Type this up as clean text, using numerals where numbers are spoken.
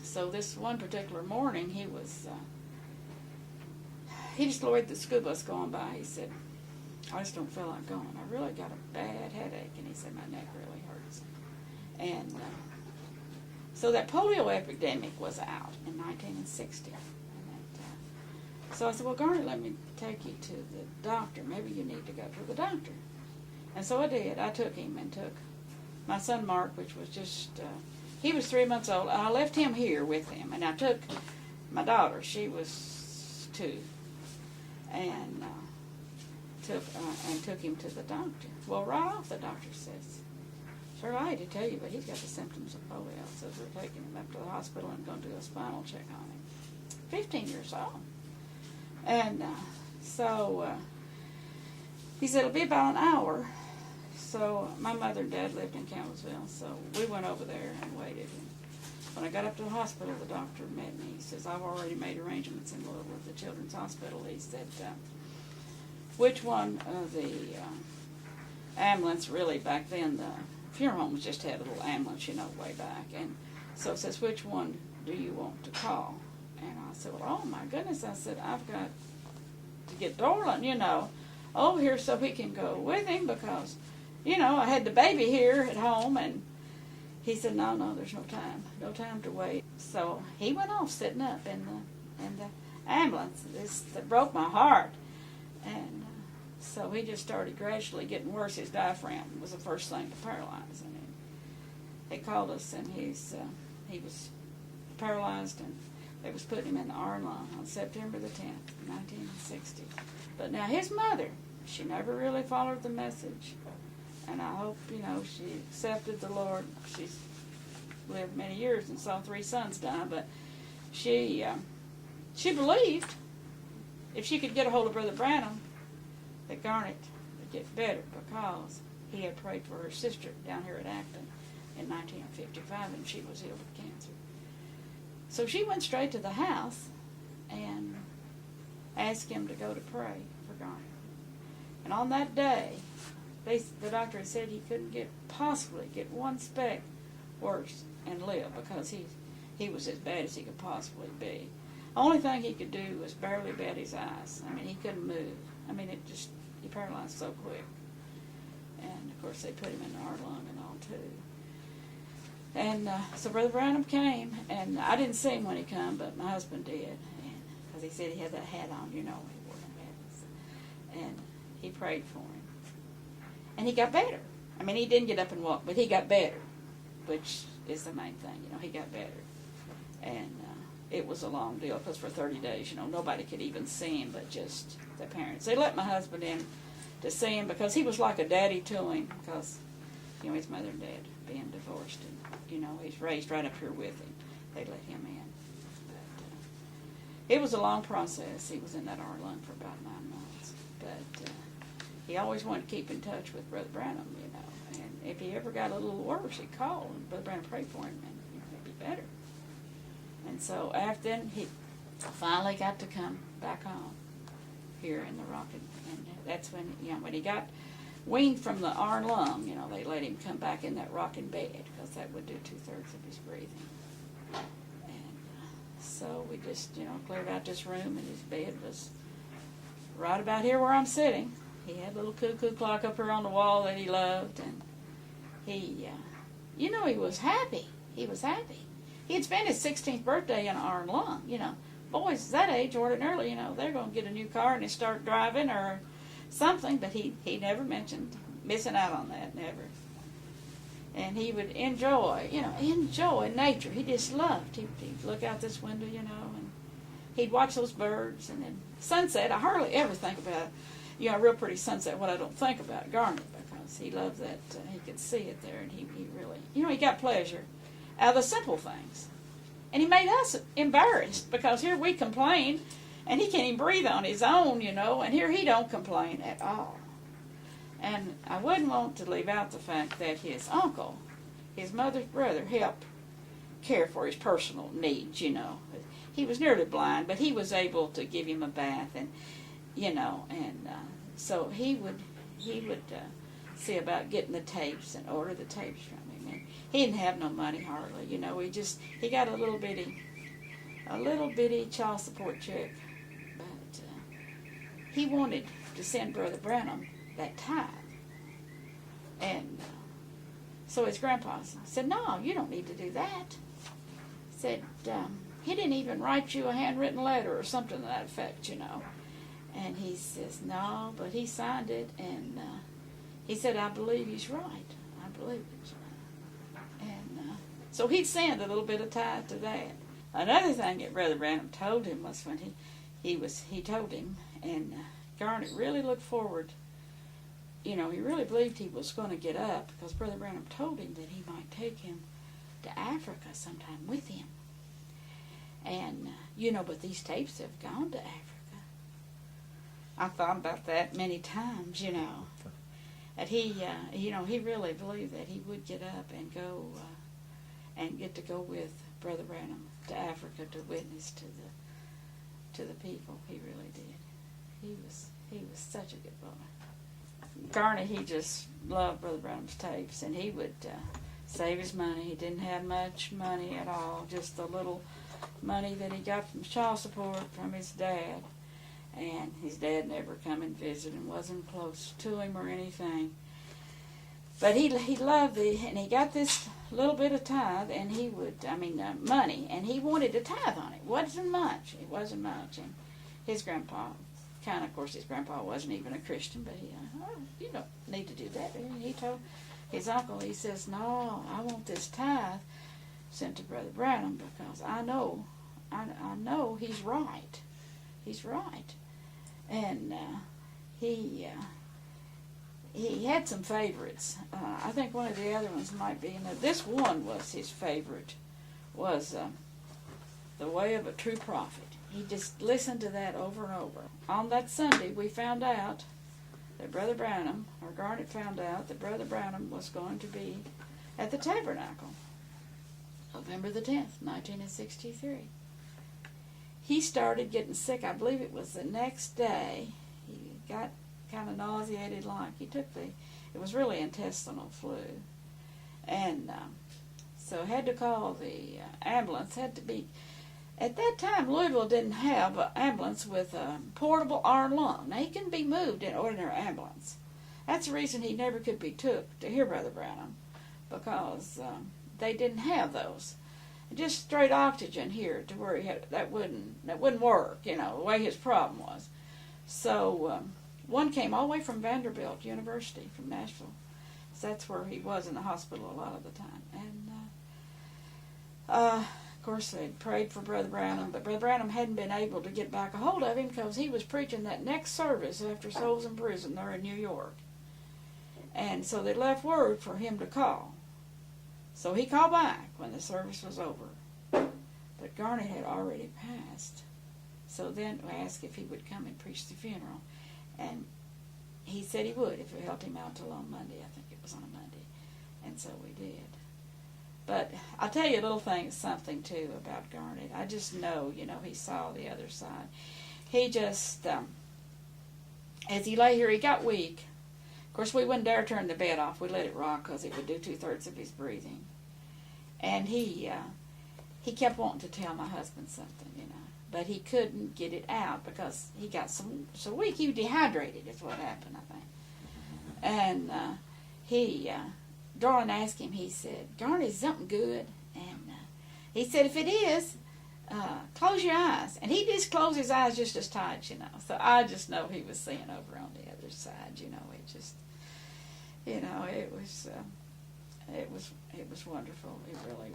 so this one particular morning, he just looked at the school bus going by. He said, I just don't feel like going. I really got a bad headache. And he said, my neck really hurts. And so that polio epidemic was out in 1960. So I said, well, Garnet, let me take you to the doctor. Maybe you need to go to the doctor. And so I did. I took him and took my son Mark, which was just, he was 3 months old. I left him here with him. And I took my daughter. She was 2. And took him to the doctor. Well, right off the doctor says, sir, I hate to tell you, but he's got the symptoms of polio. So we're taking him up to the hospital and going to do a spinal check on him. 15 years old. And so he said, it'll be about an hour. So my mother and dad lived in Campbellsville, so we went over there and waited. And when I got up to the hospital, the doctor met me. He says, I've already made arrangements in Louisville at the Children's Hospital. He said, which one of the ambulance, really back then, the funeral homes just had a little ambulance, way back. And so it says, which one do you want to call? And I said, well, oh my goodness. I said, I've got to get Dorland, over here so he can go with him because, I had the baby here at home. And he said, no, there's no time to wait. So he went off sitting up in the ambulance. That broke my heart. And so he just started gradually getting worse. His diaphragm was the first thing to paralyze. And they called us, and he was paralyzed, and they was putting him in the iron lung on September the 10th, 1960. But now his mother, she never really followed the message. And I hope, she accepted the Lord. She's lived many years and saw 3 sons die, but she believed if she could get a hold of Brother Branham, that Garnet would get better because he had prayed for her sister down here at Acton in 1955, and she was healed of cancer. So she went straight to the house and asked him to go to pray for Garnet. And on that day, the doctor had said he couldn't possibly get one speck worse and live because he was as bad as he could possibly be. The only thing he could do was barely bat his eyes. I mean, he couldn't move. I mean, he paralyzed so quick. And, of course, they put him in the heart lung and all, too. And so Brother Branham came, and I didn't see him when he come, but my husband did. Because he said he had that hat on, he wore them hats. And he prayed for him. And he got better. I mean, he didn't get up and walk, but he got better, which is the main thing. He got better. And it was a long deal because for 30 days, nobody could even see him but just the parents. They let my husband in to see him because he was like a daddy to him because, his mother and dad being divorced and, he's raised right up here with him. They let him in. But it was a long process. He was in that iron lung for about 9 months. But he always wanted to keep in touch with Brother Branham, And if he ever got a little worse, he'd call and Brother Branham prayed for him and he'd be better. And so after then, he finally got to come back home here in the rocking. And that's when, when he got weaned from the iron lung, they let him come back in that rocking bed because that would do 2/3 of his breathing. And so we just, cleared out this room, and his bed was right about here where I'm sitting. He had a little cuckoo clock up here on the wall that he loved, and he, he was happy. He was happy. He had spent his 16th birthday in an iron lung. Boys that age, ordinarily, they're going to get a new car and they start driving or something, but he never mentioned missing out on that, never. And he would enjoy nature. He just loved. He'd look out this window, and he'd watch those birds. And then sunset, I hardly ever think about, a real pretty sunset, what I don't think about Garnet, because he loved that he could see it there, and he really, he got pleasure out of the simple things. And he made us embarrassed, because here we complain, and he can't even breathe on his own, and here he don't complain at all. And I wouldn't want to leave out the fact that his uncle, his mother's brother, helped care for his personal needs, He was nearly blind, but he was able to give him a bath, and, so he would see about getting the tapes and order the tapes from him. And he didn't have no money hardly, you know. He got a little bitty child support check, but he wanted to send Brother Branham that tithe. And so his grandpa said, "No, you don't need to do that." Said, he didn't even write you a handwritten letter or something to that effect, you know. And he says, "No," but he signed it, and he said, "I believe he's right. I believe he's right." And so he'd send a little bit of tithe to that. Another thing that Brother Branham told him was when he told him, and Garnet really looked forward. You know, he really believed he was going to get up, because Brother Branham told him that he might take him to Africa sometime with him. And, you know, but these tapes have gone to Africa. I thought about that many times, you know. That he really believed that he would get up and go and get to go with Brother Branham to Africa to witness to the people. He really did. He was such a good boy. Garnet, he just loved Brother Branham's tapes, and he would save his money. He didn't have much money at all, just the little money that he got from child support from his dad. And his dad never come and visit and wasn't close to him or anything. But he loved and he got this little bit of tithe, and he would, money, and he wanted to tithe on it. It wasn't much. And his grandpa, of course, his grandpa wasn't even a Christian, but you don't need to do that. And he told his uncle, he says, "No, I want this tithe sent to Brother Branham, because I know he's right. He's right." And he had some favorites. I think one of the other ones might be, this one was his favorite, was The Way of a True Prophet. He just listened to that over and over. On that Sunday, we found out that Brother Branham, or Garnet found out that Brother Branham was going to be at the Tabernacle, November the 10th, 1963. He started getting sick. I believe it was the next day. He got kind of nauseated like. It was really intestinal flu. And so had to call the ambulance. At that time, Louisville didn't have an ambulance with a portable arm lung. Now, he couldn't be moved in an ordinary ambulance. That's the reason he never could be took to hear Brother Branham, because they didn't have those. Just straight oxygen here to where that wouldn't work, you know, the way his problem was. So one came all the way from Vanderbilt University, from Nashville. So that's where he was in the hospital a lot of the time. And of course, they prayed for Brother Branham, but Brother Branham hadn't been able to get back a hold of him, because he was preaching that next service after Souls in Prison there in New York. And so they left word for him to call. So he called back when the service was over. But Garnet had already passed. So then we asked if he would come and preach the funeral. And he said he would if we helped him out till on Monday. I think it was on a Monday. And so we did. But I'll tell you a little thing, something too about Garnet. I just know, he saw the other side. He just, as he lay here, he got weak. Of course, we wouldn't dare turn the bed off. We let it rock, because it would do 2/3 of his breathing. And he kept wanting to tell my husband something, but he couldn't get it out, because he got so weak. He was dehydrated is what happened, I think. And Darlin asked him, he said, "Garnet, is something good?" And he said, "If it is, close your eyes." And he just closed his eyes just as tight, So I just know he was seeing over on the other side, It just, it was wonderful. It really